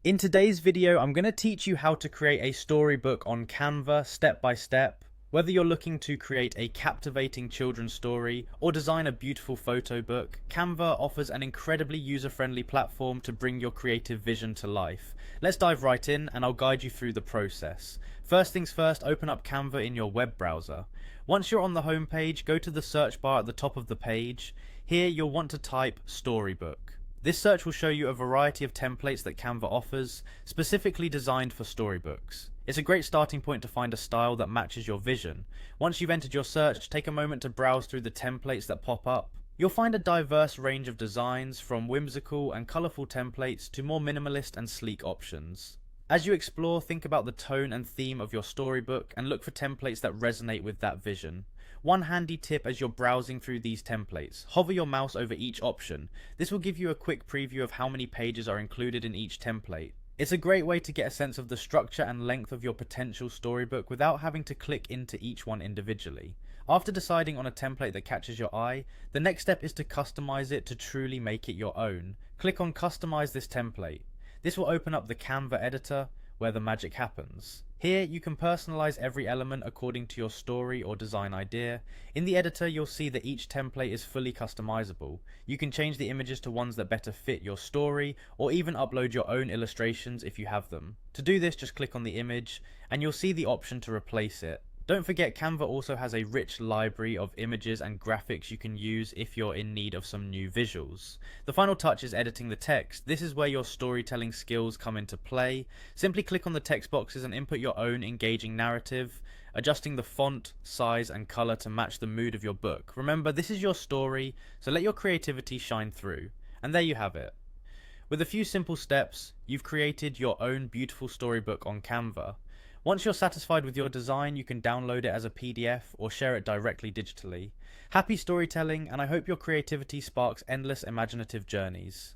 In today's video, I'm going to teach you how to create a storybook on Canva step by step. Whether you're looking to create a captivating children's story or design a beautiful photo book, Canva offers an incredibly user-friendly platform to bring your creative vision to life. Let's dive right in and I'll guide you through the process. First things first, open up Canva in your web browser. Once you're on the home page, go to the search bar at the top of the page. Here you'll want to type storybook. This search will show you a variety of templates that Canva offers, specifically designed for storybooks. It's a great starting point to find a style that matches your vision. Once you've entered your search, take a moment to browse through the templates that pop up. You'll find a diverse range of designs, from whimsical and colourful templates to more minimalist and sleek options. As you explore, think about the tone and theme of your storybook and look for templates that resonate with that vision. One handy tip as you're browsing through these templates: hover your mouse over each option. This will give you a quick preview of how many pages are included in each template. It's a great way to get a sense of the structure and length of your potential storybook without having to click into each one individually. After deciding on a template that catches your eye, the next step is to customize it to truly make it your own. Click on Customize this template. This will open up the Canva editor, where the magic happens. Here you can personalize every element according to your story or design idea. In the editor, you'll see that each template is fully customizable. You can change the images to ones that better fit your story, or even upload your own illustrations if you have them. To do this, just click on the image and you'll see the option to replace it. Don't forget, Canva also has a rich library of images and graphics you can use if you're in need of some new visuals. The final touch is editing the text. This is where your storytelling skills come into play. Simply click on the text boxes and input your own engaging narrative, adjusting the font, size and color to match the mood of your book. Remember, this is your story, so let your creativity shine through. And there you have it. With a few simple steps, you've created your own beautiful storybook on Canva. Once you're satisfied with your design, you can download it as a PDF or share it directly digitally. Happy storytelling, and I hope your creativity sparks endless imaginative journeys.